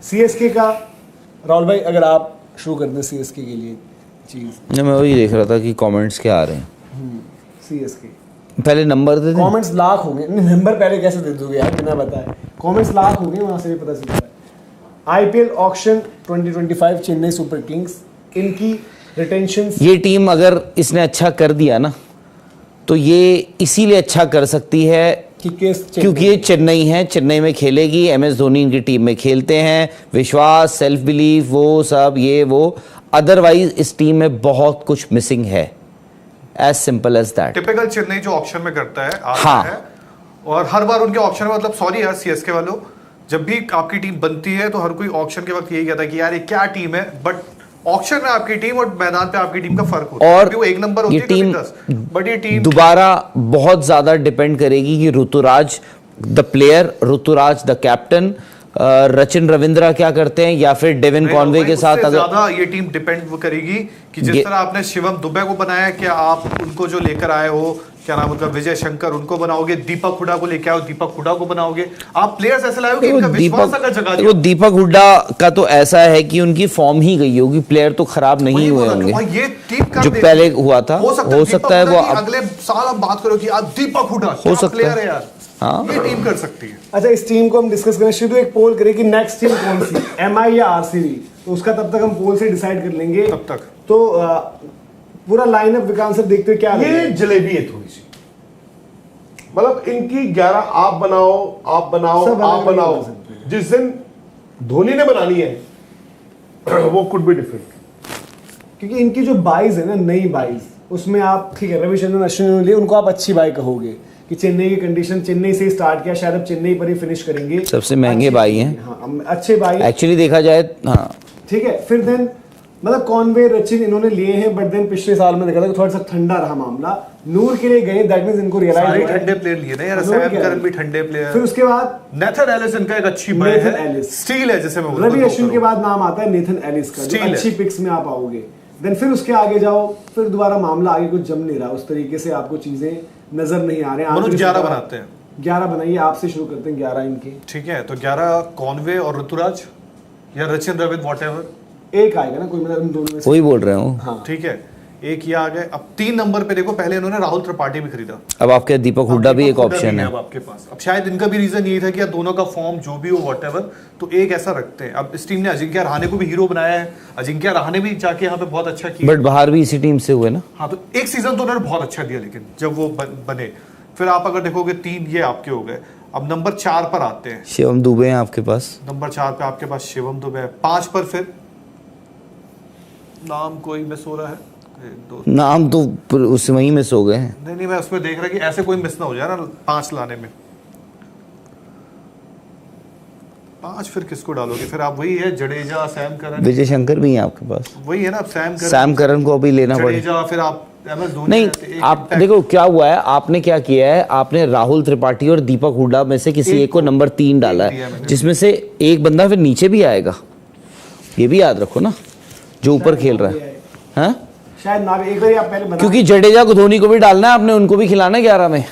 CSK का राहुल भाई, अगर आप शुरू कर दें सीएसके के लिए चीज। मैं वही देख रहा था कि कमेंट्स क्या आ रहे हैं। सीएसके पहले नंबर दे दें। कमेंट्स लाख हो गए, नंबर पहले कैसे दे दोगे यार बिना बताए। कमेंट्स लाख हो गए, वहां से भी पता चलता है। IPL auction 2025 Chennai super Kings, इनकी रिटेंशन। ये टीम अगर इसने अच्छा कर दिया ना तो ये इसीलिए अच्छा कर सकती है क्योंकि ये चेन्नई है, चेन्नई में खेलेगी, एमएस धोनी इनकी टीम में खेलते हैं, विश्वास, सेल्फ बिलीफ, वो सब ये वो। अदरवाइज इस टीम में बहुत कुछ मिसिंग है, as simple as that. Typical Chennai जो ऑक्शन में करता है आता हाँ। है, और हर बार उनके ऑक्शन में, मतलब सॉरी यार सीएसके वालों, जब भी आपकी टीम बनती है तो हर कोई ऑक्शन के वक्त यही कहता है कि यार ये क्या टीम है, बट ऑक्शन में आपकी टीम और मैदान पे आपकी टीम का फर्क होता है। और वो एक नंबर होती ये है, टीम बट ये टीम दोबारा बहुत ज्यादा डिपेंड करेगी कि Ruturaj the player, Ruturaj the captain, Rachin Ravindra क्या करते हैं, या फिर डेविन कॉनवे के साथ अगर ज्यादा ये टीम डिपेंड करेगी कि जिस तरह आपने शिवम दुबे को बनाया, क्या आप उनको जो लेकर आए हो, क्या नाम उनका, विजय शंकर, उनको बनाओगे, दीपक हुडा को लेके आओ, दीपक हुडा को बनाओगे, आप प्लेयर्स ऐसे लाए हो कि इनका विश्वास अगर जगा दिया। दीपक हुड्डा का तो ऐसा है कि उनकी फॉर्म ही गई होगी, प्लेयर तो खराब नहीं हुए होंगे। ये टीम जो पहले हुआ था, हो सकता है वो अगले साल हम बात करो कि आज दीपक हुडा हो सकता प्लेयर है यार। हाँ, ये टीम कर सकती है। अच्छा, इस टीम को हम डिस्कस करें, शुरू एक पोल करें कि नेक्स्ट टीम कौन सी, एमआई या आरसीबी, तो उसका तब तक हम पोल से डिसाइड कर लेंगे। तब तक तो पूरा लाइनअप विकास सर देखते हुए क्या ये जलेबी है थोड़ी सी, मतलब इनकी 11 आप बनाओ आप बनाओ, जिस दिन धोनी ने बनानी है वो कुड बी डिफरेंट, क्योंकि इनकी जो बाइज है ना, नई बाइज, उसमें आप ठीक है रविचंद्रन अश्विन लिए उनको आप अच्छी बाई कहोगे कि चेन्नई की कंडीशन, चेन्नई से स्टार्ट किया, शायद अब चेन्नई पर ही फिनिश करेंगे। सबसे महंगे बाई हैं। हाँ, अच्छे बाई एक्चुअली देखा जाए। हाँ ठीक है, फिर देन मतलब कॉनवे, रचिन इन्होंने लिए हैं, बट देन पिछले साल में देखा था कि थोड़ा सा ठंडा रहा मामला। नूर के लिए गए, दैट मींस इनको रियलाइज ठंडे प्लेयर लिए ना यार, सैम करन भी ठंडे प्लेयर। फिर उसके बाद नेथन एलिस इनका एक अच्छी बाई है, स्टील है जैसे मैं बोलता हूं। रवि अश्विन के बाद नाम आता है नेथन एलिस का, जो अच्छी पिक्स में आप आओगे। देन फिर उसके आगे जाओ, फिर दोबारा मामला आगे कुछ जम नहीं रहा, उस तरीके से आपको चीजें नजर नहीं आ रहे हैं। मनोज 11 बनाते हैं, 11 बनाइए, आपसे शुरू करते हैं 11 इनके। ठीक है, तो 11 कॉनवे और ऋतुराज या रचिन रविंद्र व्हाटएवर एक आएगा ना कोई, मतलब इन दोनों में से वही बोल रहे हो। हाँ ठीक है, एक ये आ गए। अब 3 नंबर पे देखो, पहले इन्होंने राहुल त्रिपाठी भी खरीदा, अब आपके दीपक हुड्डा भी एक ऑप्शन है अब आपके पास। अब शायद इनका भी रीजन यही था कि यार दोनों का फॉर्म जो भी हो व्हाटएवर, तो एक ऐसा रखते हैं। अब इस टीम ने अजिंक्य रहाणे को भी हीरो बनाया है, अजिंक्य रहाणे भी जाके यहाँ पे बहुत अच्छा किया, बट बाहर भी इसी टीम से हुए ना। हाँ, तो एक सीजन तो उन्होंने बहुत अच्छा दिया, लेकिन जब वो बने, फिर आप अगर देखोगे 3 ये आपके हो गए। अब नंबर 4 पर आते हैं, शिवम दुबे हैं आपके पास। नंबर 4 पे आपके पास शिवम दुबे है। 5 पर फिर नाम कोई मिस हो रहा है, 1 2 नाम तो उस वहीं मिस हो गए हैं। नहीं, मैं उसमें देख रहा कि ऐसे कोई मिस ना हो जाए ना 5 लाने में। 5 फिर किसको डालोगे? फिर आप वही है, जडेजा, सैम करन, विजय शंकर भी हैं आपके पास। वही है ना, सैम करन को अभी लेना पड़ेगा। जडेजा, फिर आप एमएस धोनी। नहीं, आप देखो क्या हुआ है, आपने क्या किया है, आपने राहुल त्रिपाठी और दीपक हुड्डा में से किसी एक को नंबर 3 डाला है, जिसमें से एक बंदा फिर नीचे भी आएगा, ये भी याद रखो ना, जो ऊपर खेल रहा है। हाँ, शायद ना भी, एक बार आप पहले बना, क्योंकि जडेजा को, धोनी को भी डालना है आपने, उनको भी खिलाना है 11 में।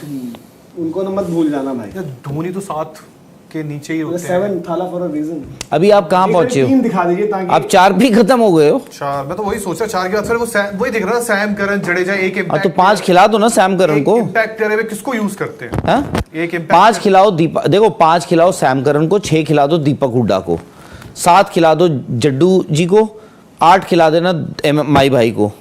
उनको ना मत भूल जाना भाई, धोनी तो 7 के नीचे ही होते हैं। 7 थाला फॉर अ रीजन। अभी आप कहाँ पहुंचे हो? 3 दिखा दीजिए ताकि आप 4 भी खत्म हो गए हो। 4, मैं तो वही सोचा 4 के बाद फिर वो वही दिख रहा था, सैम करन, जडेजा। एक अब तो 5 खिला दो ना सैम करन को। इम्पैक्ट प्लेयर में किसको यूज करते हैं? हाँ? एक इम्पैक्ट 5 खिलाओ देखो 5 खिलाओ सैम करन को, 6 खिला दो दीपक हुड्डा को, 7 खिला दो जड्डू जी को, 8 खिला देना माई भाई को।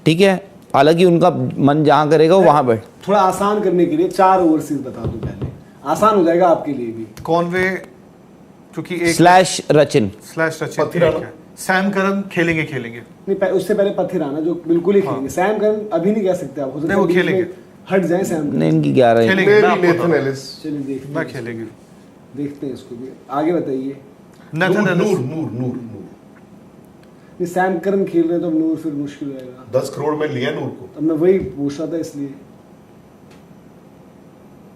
ठीक है, हालांकि उनका मन जहां करेगा वो वहां बैठ। थोड़ा आसान करने के लिए 4 ओवरसीज बता दो पहले, आसान हो जाएगा आपके लिए भी। कॉनवे क्योंकि एक स्लैश रचिन है। सैम करन खेलेंगे नहीं, उससे पहले पथिराना जो बिल्कुल ही खेलेंगे। सैम करन अभी नहीं कह सकते आप, हो सकता है वो बीच में खेलेंगे, हट जाए सैम करन। नहीं, इनकी 11 है। खेलेंगे, मैं आपको नेथन बताऊं। एलिस, चलिए देखते मैं हैं, खेलेंगे देखते हैं इसको भी। आगे बताइए। Nathan Ellis. नूर ये सैम करन खेल रहे हैं तो अब नूर फिर मुश्किल हो जाएगा। 10 करोड़ में लिया नूर को। अब मैं वही पूछ रहा था, इसलिए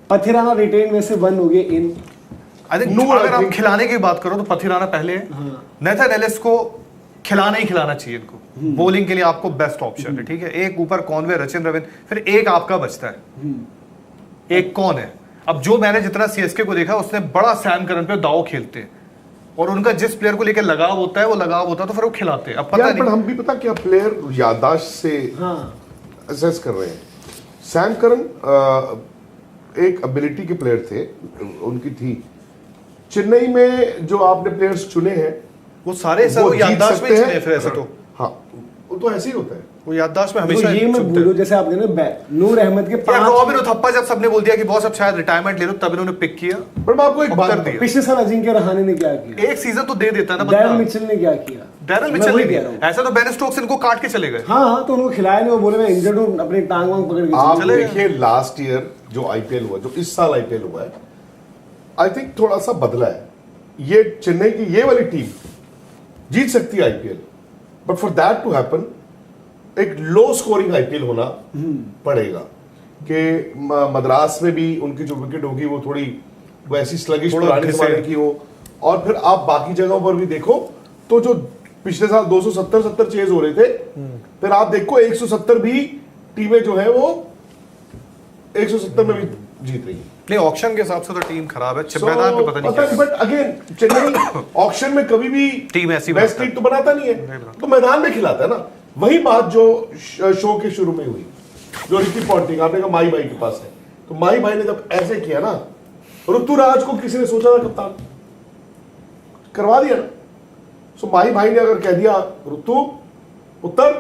पथिराना रिटेन में से 1 हो गए इन। आई थिंक अगर आप खिलाने की बात करो तो पथिराना पहले है। नेथन एलिस को खिलाना ही खिलाना चाहिए इनको। बॉलिंग के लिए आपको बेस्ट ऑप्शन है, ठीक है। एक ऊपर कॉनवे, रचिन रविंद्र, फिर एक आपका बचता है। एक कौन है? अब जो मैंने जितना सीएसके को देखा उसने बड़ा सैम करन पे दाव खेलते हैं, और उनका जिस प्लेयर को लेकर लगाव होता है तो फिर वो खिलाते हैं। अब पता यार, नहीं पर हम भी पता क्या प्लेयर याददाश्त से असेस कर रहे हैं। सैम करन एक एबिलिटी के प्लेयर थे, उनकी थी। चेन्नई में जो आपने प्लेयर्स चुने हैं वो सारे सर वो याददाश्त में चुने फिर ऐसे तो। हाँ, वो तो ऐसे ही होता है, वो याददाश्त में हमेशा ये मत बोलो जैसे आपने ना नूर अहमद के 5 रॉबिन उथप्पा जब सबने बोल दिया कि बॉस अब शायद रिटायरमेंट ले लो, तब इन्होंने पिक किया। पर मैं आपको एक बात कर बताऊं, दिया। पिछले साल अजिंक्य रहाणे ने क्या किया, एक सीजन तो दे देता ना डैरल बंदा। मिचेल ने क्या किया, डैरल मैं मिचेल वही ने कह किया। रहा हूं। ऐसा तो बेन स्टोक्स इनको काट के चले गए। हाँ तो उनको खिलाया नहीं, वो बोले मैं इंजर्ड हूँ, अपनी टांग वांग पकड़ के आप चले गए। देखिए लास्ट ईयर जो आईपीएल हुआ, जो इस साल आईपीएल हुआ है, आई थिंक थोड़ा सा बदला है। ये चेन्नई की ये वाली टीम जीत सकती है IPL, but for that to happen एक लो स्कोरिंग आईपीएल होना पड़ेगा कि मद्रास में भी उनकी जो विकेट होगी वो थोड़ी वैसी स्लगिश थोड़ा पुराने घिसे। जमाने की हो, और फिर आप बाकी जगहों पर भी देखो तो जो पिछले साल 270 चेज हो रहे थे, फिर आप देखो 170 भी टीमें जो है वो 170 में भी जीत रही है। नहीं, ऑक्शन के हिसाब से तो टीम खराब है। मैदान पे पता नहीं क्या। बट अगेन चेन्नई ऑक्शन में कभी भी टीम ऐसी बेस्ट बनाता है। टीम तो बनाता नहीं है, तो मैदान में खिलाता है ना। वही बात जो शो के शुरू में हुई, जो रिकी पॉन्टिंग आपने कहा माही भाई के पास है, तो माही भाई ने जब ऐसे किया ना, ऋतुराज को किसी ने सोचा था कप्तान, करवा दिया ना। सो माही भाई ने अगर कह दिया ऋतु उत्तर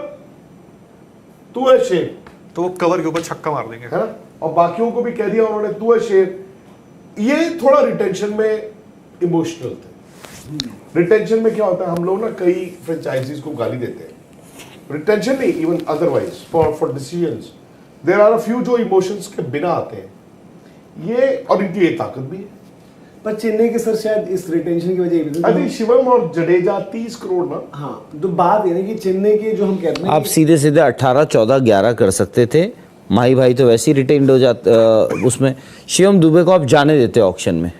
तू है शेर, तो वो कवर के ऊपर छक्का मार देंगे। है ना, और बाकियों को भी कह दिया उन्होंने तू है शेर। ये थोड़ा रिटेंशन में इमोशनल थे। रिटेंशन में क्या होता है, हम लोग ना कई फ्रेंचाइजीज को गाली देते हैं, रिटेंशन नहीं, even otherwise for decisions there are a few जो इमोशंस के बिना आते हैं, ये और इनकी ये ताकत भी है। पर चेन्नई के सर शायद इस रिटेंशन की वजह ये भी आई थिंक शिवम और जडेजा 30 करोड़ ना। हाँ, तो बात ये ना कि चेन्नई के जो हम कहते हैं आप सीधे सीधे 18, 14, 11 कर सकते थे। माही भाई तो वैसे ही रिटेन्ड हो जाते उसमें। शिवम दुबे को आप जाने देते ऑक्शन में,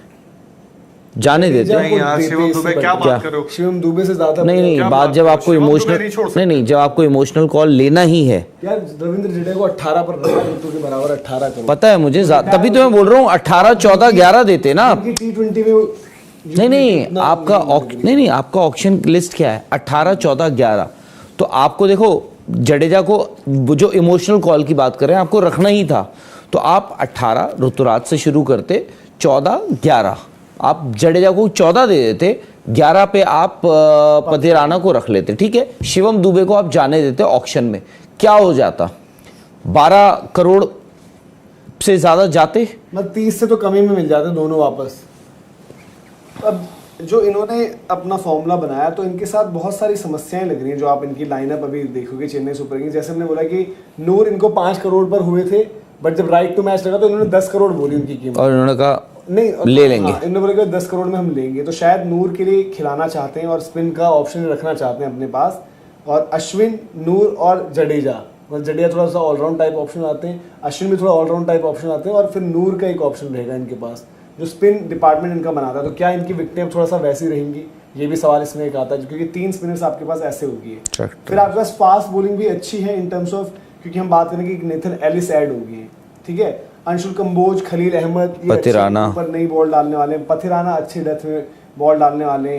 जाने देते। नहीं यार, शिवम दुबे क्या बात कर रहे हो? शिवम दुबे से ज्यादा नहीं, क्या बात बात जब कर- आपको शिवम दुबे इमोशनल नहीं छोड़ सकते। नहीं, जब आपको इमोशनल कॉल लेना ही है। यार रविंद्र जडेजा को 18 पर रखा, ऋतु के बराबर 18 करोड़। पता है मुझे, तभी तो मैं बोल रहा हूँ 18, 14, 11 देते ना आप। उनकी T20 में नहीं, आपका ऑक्शन लिस्ट क्या है? 18, 14, 11। तो आपको देखो, जडेजा को जो इमोशनल कॉल की बात कर रहे हैं, आपको रखना ही था, तो आप 18 ऋतुराज से शुरू करते, 14, 11 आप जडेजा को 14 दे देते, 11 पे आप पथिराना को रख लेते, ठीक है। शिवम दुबे को आप जाने देते ऑक्शन में, क्या हो जाता? 12 करोड़ से ज्यादा जाते, मतलब 30 से तो कमी में मिल जाते दोनों वापस। अब जो इन्होंने अपना फॉर्मूला बनाया, तो इनके साथ बहुत सारी समस्याएं लग रही हैं। जो आप इनकी लाइनअप अभी देखोगे चेन्नई सुपर किंग्स, जैसे हमने बोला कि नूर इनको 5 करोड़ पर हुए थे, बट जब राइट टू मैच लगा तो इन्होंने 10 करोड़ बोली उनकी कीमत, और उन्होंने कहा नहीं ले लेंगे। हाँ, इन्होंने बोला कि 10 करोड़ में हम लेंगे। तो शायद नूर के लिए खिलाना चाहते हैं और स्पिन का ऑप्शन रखना चाहते हैं अपने पास, और अश्विन, नूर और जडेजा, मतलब जडेजा थोड़ा सा ऑलराउंड टाइप ऑप्शन आते हैं, अश्विन भी थोड़ा ऑलराउंड टाइप ऑप्शन आते हैं, और फिर नूर का एक ऑप्शन रहेगा इनके पास जो स्पिन डिपार्टमेंट इनका बनाता है। तो क्या इनकी विकेटें थोड़ा सा वैसी रहेंगी, ये भी सवाल इसमें एक आता है, क्योंकि 3 स्पिनर्स आपके पास ऐसे होगी। फिर आपके पास फास्ट बॉलिंग भी अच्छी है इन टर्म्स ऑफ, क्योंकि हम बात करें कि नेथन एलिस ऐड होगी है, ठीक है। अंशुल कंबोज, खलील अहमद, ये पथिराना पर नई बॉल डालने वाले हैं। पथिराना अच्छे डेथ में बॉल डालने वाले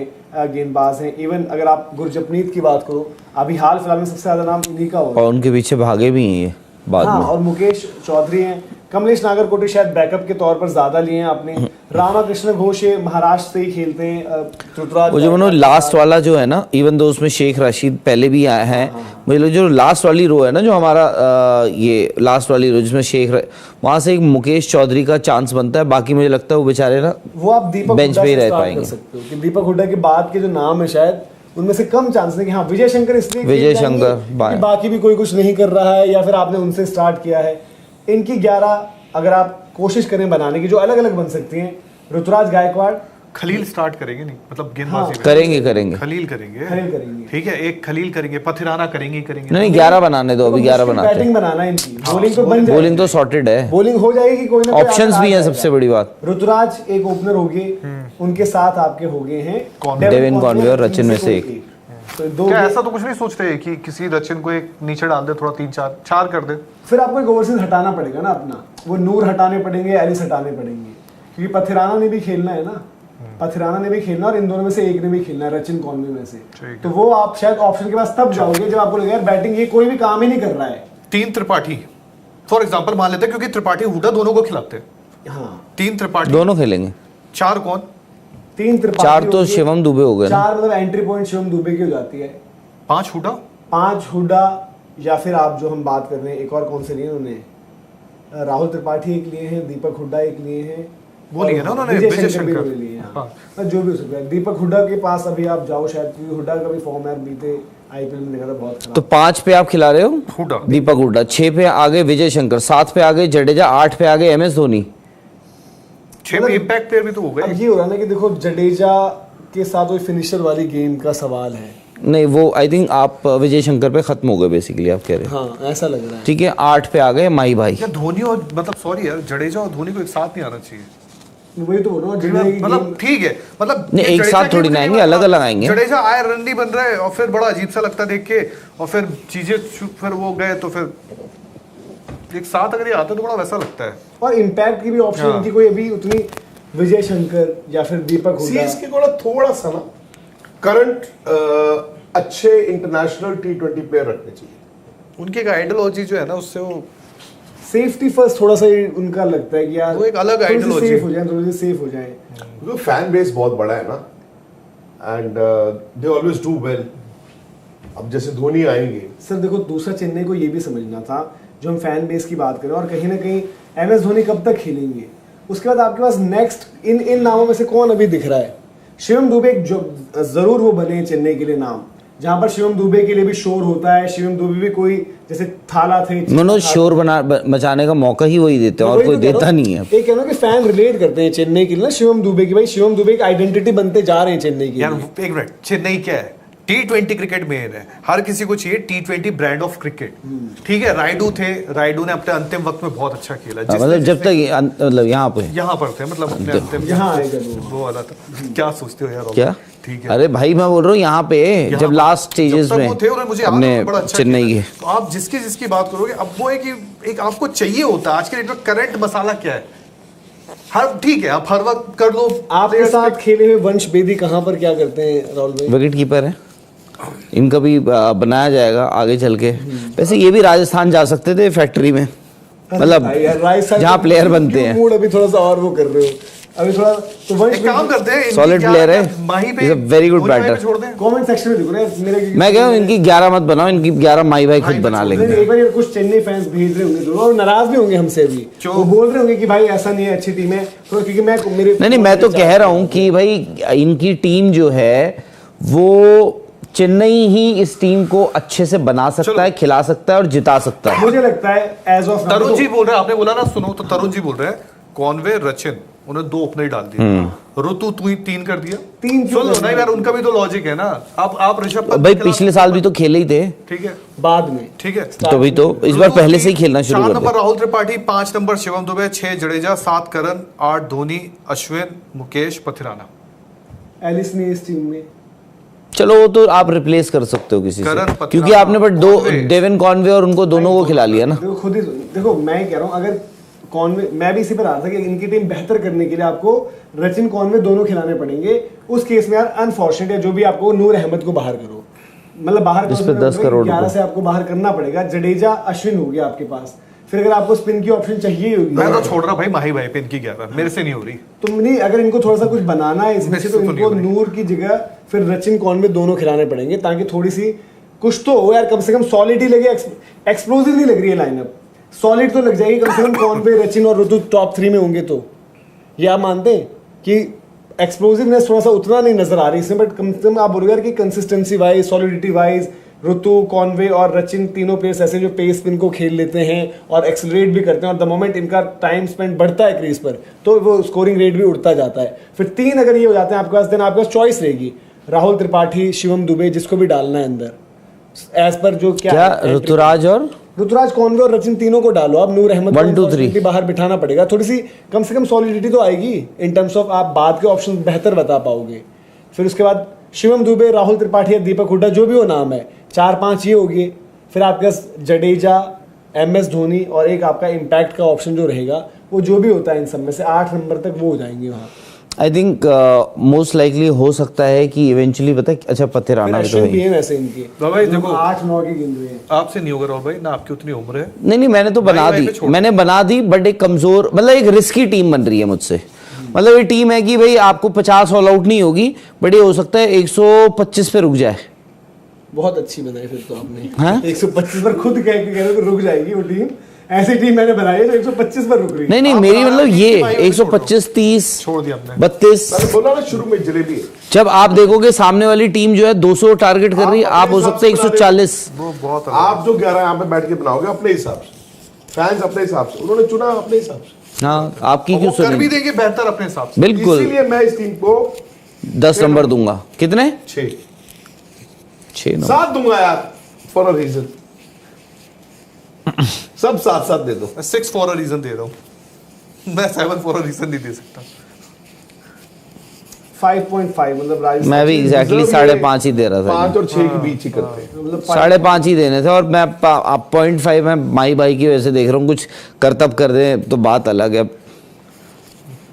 गेंदबाज हैं। इवन अगर आप गुरजपनीत की बात करो, अभी हाल फिलहाल में सबसे ज्यादा नाम इन्हीं का होगा। और उनके पीछे भागे भी हैं ये बाद हाँ, में। और मुकेश चौधरी हैं। कमलेश नागरकोटे शायद बैकअप के तौर पर ज्यादा लिए हैं आपने। रामाकृष्ण घोष ये महाराष्ट्र से ही खेलते हैं। वो जो उन्होंने लास्ट वाला जो है ना, इवन दो उसमें शेख रशीद पहले भी आए हैं, मुझे जो लास्ट वाली रो है ना, जो हमारा ये लास्ट वाली रो जिसमें वहां से एक मुकेश चौधरी का चांस बनता है। बाकी मुझे लगता है वो बेचारे ना वो आप दीपक बेंच हुड्डा पे ही से रह start कर पाएंगे। सकते हो कि दीपक हुड्डा के बाद के जो नाम है शायद उनमें से कम चांस है कि हाँ विजय शंकर इसलिए विजय खेल जाएंगे शंकर, कि बाय। बाकी भी कोई कुछ नहीं कर रहा है, या फिर आपने उनसे स्टार्ट किया है। इनकी 11 अगर आप कोशिश करें बनाने की, जो अलग अलग बन सकती हैं। ऋतुराज गायकवाड़, खलील स्टार्ट करेंगे, नहीं मतलब गेंदबाजी में करेंगे खलील करेंगे, खलील करेंगे। ठीक है, एक खलील करेंगे, पथिराना करेंगे ही करेंगे। नहीं 11 बनाने दो, अभी 11 बनाते हैं। बैटिंग बनाना है इनकी, बॉलिंग तो बन जाएगी, बॉलिंग तो सॉर्टेड है, बॉलिंग हो जाएगी, कोई ना कोई ऑप्शंस आ भी हैं। जाएगा। सबसे बड़ी बात ऋतुराज एक ओपनर हो गए, उनके साथ आपके हो गए हैं डेविन कॉनवे और रचिन में से एक। तो दो क्या ऐसा तो कुछ नहीं सोच रहे कि किसी रचिन को एक नीचे डाल दे, थोड़ा 3-4 कर दे? फिर आपको एक ओवरसीज हटाना पड़ेगा ना अपना, वो नूर हटाने पड़ेंगे, एलिस हटाने पड़ेंगे, क्योंकि पथिराना ने भी खेलना है ना। पथिराना ने भी खेलना और इन दोनों में से एक ने भी खेलना है, रचिन कॉनवे में से। ठीक है। तो वो आप शायद ऑप्शन के पास तब जाओगे जब आपको लगेगा बैटिंग ये कोई भी काम ही नहीं कर रहा है। 3 त्रिपाठी फॉर एग्जांपल मान लेते हैं, क्योंकि त्रिपाठी हुडा दोनों को खिलाते हैं। हाँ 3 त्रिपाठी दोनों खेलेंगे। 4 कौन? 3 त्रिपाठी 4 तो शिवम दुबे हो गए ना। 4 मतलब एंट्री पॉइंट शिवम दुबे की हो जाती है। 5 हुडा 5 हुडा, या फिर आप जो हम बात कर रहे हैं एक और कौन से लिए उन्होंने, राहुल त्रिपाठी एक लिए हैं, दीपक हुड्डा एक लिए हैं, वो लिए ना उन्होंने, विजय विजय शंकर भी शंकर। लिए हैं। हाँ। हाँ, जो भी हो सकता है। दीपक हुड्डा के पास अभी आप जाओ शायद, क्योंकि हुड्डा का भी फॉर्म है बीते आईपीएल में देखा था बहुत खराब। तो 5 पे आप खिला रहे हो हुडा। दीपक हुड्डा, 6 पे आगे विजय शंकर, 7 पे आगे जडेजा, 8 पे आगे एमएस धोनी। 6 में इम्पैक्ट प्लेयर भी तो हो अब गए। ये हो रहा है ना कि देखो जडेजा के साथ वो फिनिशर वाली गेम का सवाल है। नहीं वो आई थिंक आप विजय शंकर पे खत्म हो गए बेसिकली, आप कह रहे हैं। हाँ ऐसा लग रहा है। ठीक है, 8 पे आ गए माही भाई। क्या धोनी और मतलब सॉरी यार, जडेजा और धोनी को एक साथ नहीं आना चाहिए। वही तो बोल रहा हूँ, जडेजा की मतलब गेम- ठीक है, मतलब नहीं, ये एक जडेजा साथ की थोड़ी ना गेम आएंगे, अलग-अलग आएंगे। जडेजा आए रन नहीं बन रहे और फिर बड़ा अजीब सा लगता देख के, और फिर चीजें फिर वो गए तो फिर एक साथ अगर ये आते तो बड़ा वैसा लगता है। और इम्पैक्ट की भी ऑप्शन हाँ। इनकी कोई अभी उतनी, विजय शंकर या फिर दीपक हुड्डा। सीएसके को ना थोड़ा सा ना करंट अच्छे इंटरनेशनल T20 प्लेयर रखने चाहिए। उनकी एक आइडियोलॉजी जो है ना, उससे वो सेफ्टी फर्स्ट थोड़ा सा ही उनका लगता है कि यार वो एक अलग थोड़ी सी ideology सेफ है। हो जाए, थोड़ी सी सेफ हो जाए। क्योंकि फैन बेस बहुत बड़ा है ना, and they always do well. अब जैसे धोनी आएंगे, सर देखो दूसरा चेन्नई को ये भी समझना था, जो हम फैन बेस की बात करें, और कहीं ना कहीं एमएस धोनी कब तक खेलेंगे, उसके बाद आपके पास नेक्स्ट इन नामों में से कौन अभी दिख रहा है? शिवम दुबे जो जरूर वो बने हैं चेन्नई के लिए नाम, जहां पर शिवम दुबे के लिए भी शोर होता है। शिवम दुबे भी कोई जैसे थाला थे, मनोज शोर मचाने का मौका ही वही देते हैं और कोई देता नहीं है। एक कहना कि फैन रिलेट करते हैं चेन्नई के लिए ना शिवम दुबे की, भाई शिवम दुबे की आइडेंटिटी बनते जा रहे हैं चेन्नई की। यार एक मिनट, चेन्नई क्या है? T20 क्रिकेट मेन है, हर किसी को चाहिए T20 ब्रांड ऑफ क्रिकेट। ठीक है, राइडू थे, राइडू ने अपने अंतिम वक्त में बहुत अच्छा खेला। मतलब जब तक मतलब यहाँ पे यहाँ पर थे, मतलब अपने अंतिम यहाँ आएगा वो वाला था। क्या सोचते हो यार? क्या? ठीक है, अरे भाई मैं बोल रहा हूँ यहाँ पे जब लास्ट स्टेजेस में वो थे, उन्होंने मुझे अपने बड़ा अच्छा चेन्नई खेला। के, तो आप जिसकी जिसकी बात करोगे, अब वो है कि एक आपको चाहिए होता है आज के डेट में करंट मसाला क्या है। हर ठीक है, आप हर वक्त कर लो। आपके साथ खेले हुए वंश बेदी कहाँ पर क्या करते हैं राहुल भाई? विकेट कीपर है, इनका भी बनाया जाएगा आगे चल के। वैसे ये भी राजस्थान जा सकते थे फैक्ट्री में, मतलब जहाँ प्लेयर बनते हैं। मूड अभी थोड़ा सा और वो कर रहे हो अभी थोड़ा, तो वंश एक काम करते हैं, Solid player है, माही पे he's a very good Dhoni भाई पे batter। छोड़ दें। कमेंट सेक्शन में देखो ना मेरे, मैं कह रहा हूँ इनकी 11 मत बनाओ, इनकी 11 माई भाई खुद बना नहीं, लेंगे। एक बार ये कुछ चेन्नई फैंस भेज रहे होंगे और नाराज भी होंगे हमसे भी, क्यों? वो बोल रहे होंगे कि भाई ऐसा नहीं है, अच्छी टीम है तो, क्योंकि मैं मेरे नहीं मैं तो कह रहा हूँ कि भाई इनकी टीम जो है वो चेन्नई ही इस टीम को अच्छे से बना सकता है, खिला सकता है और जिता सकता है। मुझे लगता है एज ऑफ तरुण जी बोल रहे हैं, आपने बोला ना, सुनो तो तरुण जी बोल रहे हैं कॉनवे रचिन, उन्हें 2 ओपनर डाल दिए, ऋतु तू ही 3 कर दिया। 3 क्यों सुन लो करना ना है? यार, उनका भी तो लॉजिक है ना। आप ऋषभ पंत भाई के खिलाफ- पिछले साल भी तो खेले ही थे, ठीक है, बाद में ठीक है। तो भी तो इस बार पहले से ही खेलना शुरू 4 कर नंबर दे। राहुल त्रिपाठी, 5 नंबर शिवम दुबे, 6 जडेजा, 7 करण, 8 धोनी, अश्विन, मुकेश, पथिराना। एलिस ने इस टीम में चलो वो तो आप रिप्लेस कर सकते हो किसी से, करण, पथिराना, क्योंकि आपने बट दो कॉनवे। डेविन कॉनवे और उनको दोनों को खिला लिया ना। देखो खुद ही देखो, मैं कह रहा हूँ अगर कॉनवे, मैं भी इसी पर आ रहा था कि इनकी टीम बेहतर करने के लिए आपको रचिन कॉनवे दोनों खिलाने पड़ेंगे। उस केस में यार अनफॉर्चुनेट है जो भी, आपको नूर अहमद को बाहर करो, मतलब बाहर जिस पे 10 करोड़ 11 से आपको बाहर करना पड़ेगा। जडेजा अश्विन हो गया आपके पास, फिर अगर आपको स्पिन की ऑप्शन चाहिए होगी, मैं तो छोड़ रहा भाई माही भाई पे, इनकी 11 मेरे से नहीं हो रही। तो नहीं, अगर इनको थोड़ा सा कुछ बनाना है इसमें से, तो मेरे से तो इनको नहीं हो रही। नूर की जगह फिर रचिन कॉनवे दोनों खिलाने पड़ेंगे, ताकि थोड़ी सी कुछ तो हो यार, कम से कम सॉलिड ही लगे। एक्सप्लोसिव नहीं लग रही है लाइनअप, सॉलिड तो लग जाएगी कम से कम। कॉनवे, रचिन और ऋतु टॉप 3 में होंगे, तो ये आप मानते हैं कि एक्सप्लोसिवनेस थोड़ा सा उतना नहीं नजर आ रही इसमें, बट कम से कम आप बोलोगे यार कि कंसिस्टेंसी वाइज, सॉलिडिटी वाइज, ऋतु, कॉनवे और रचिन तीनों प्लेयर्स ऐसे जो पेस स्पिन को खेल लेते हैं और एक्सेलरेट भी करते हैं, और द मोमेंट इनका टाइम स्पेंड बढ़ता है क्रीज पर तो वो स्कोरिंग रेट भी उड़ता जाता है। फिर 3 अगर ये हो जाते हैं आपके पास, देन आपके पास चॉइस रहेगी राहुल त्रिपाठी, शिवम दुबे, जिसको भी डालना है अंदर एज पर जो क्या ऋतुराज और ऋतुराज, कॉनवे और रचिन तीनों को डालो आप। नूर अहमद 1 2 3 बाहर बिठाना पड़ेगा, थोड़ी सी कम से कम सॉलिडिटी तो आएगी इन टर्म्स ऑफ, आप बाद के ऑप्शन बेहतर बता पाओगे। फिर उसके बाद शिवम दुबे, राहुल त्रिपाठी या दीपक हुड्डा, जो भी वो नाम है, 4-5 ये होगी। फिर आपके पास जडेजा, एमएस धोनी और एक आपका इम्पैक्ट का ऑप्शन जो रहेगा, वो जो भी होता है इन सब में से 8 नंबर तक वो हो जाएंगे वहाँ। आई थिंक मोस्ट लाइकली हो सकता है कि इवेंचुअली पता है अच्छा पत्थर आना भी तो अश्विन भी है। है वैसे इनके, भाई देखो 8-9 की गिन रहे हैं। आपसे नहीं होगा राहुल भाई, ना आपकी उतनी उम्र है। नहीं मैंने तो बना भाई दी, पे छोड़ मैंने बना दी, बट एक कमजोर मतलब एक रिस्की टीम बन रही है मुझसे। मतलब ये टीम है कि भाई आपको 50 ऑल आउट नहीं होगी, बट ये हो सकता है 125 पे रुक जाए। बहुत अच्छी बनाई फिर तो आपने। हाँ? 125 पर खुद कह के कह रहे हो कि रुक जाएगी वो टीम। ऐसी टीम मैंने बनाई है जो 125 पर रुक रही है। नहीं आप मेरी बना मतलब रहे ये हैं कि भाई 125, 30, छोड़ दिया आपने। 32। मैंने बोला ना शुरू में जलेबी है। जब आप देखोगे सामने वाली टीम जो है 200 टारगेट कर रही है, आप हो सकते हैं 140। वो बहुत आप जो 11 यहाँ पे बैठ के बनाओगे अपने हिसाब से, फैंस अपने हिसाब से, उन्होंने चुना अपने हिसाब से। हाँ आपकी वो क्यों कर भी सुनी? देंगे बेहतर अपने हिसाब से। बिल्कुल इसीलिए मैं इस टीम को 10 नंबर दूंगा। कितने? 6 नंबर। 7 दूंगा यार, फॉर अ रीजन। सब 7-7 दे दो। 6 फॉर अ रीजन दे रहा हूँ मैं, 7 फॉर अ रीजन नहीं दे सकता। 5.5 मतलब राजस्थान मैं भी एग्जैक्टली 5.5 ही दे रहा था। 5 और 6 के बीच ही करते हैं। मतलब 5.5 ही देने थे, और मैं 0.5 मैं माई बाई की वजह से देख रहा हूँ, कुछ करतब कर दे तो बात अलग है।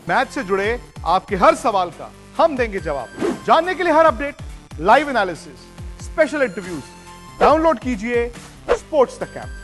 मैच से जुड़े आपके हर सवाल का हम देंगे जवाब। जानने के लिए हर update, live analysis, special interviews, download कीजिए स्पोर्ट्स तक ऐप।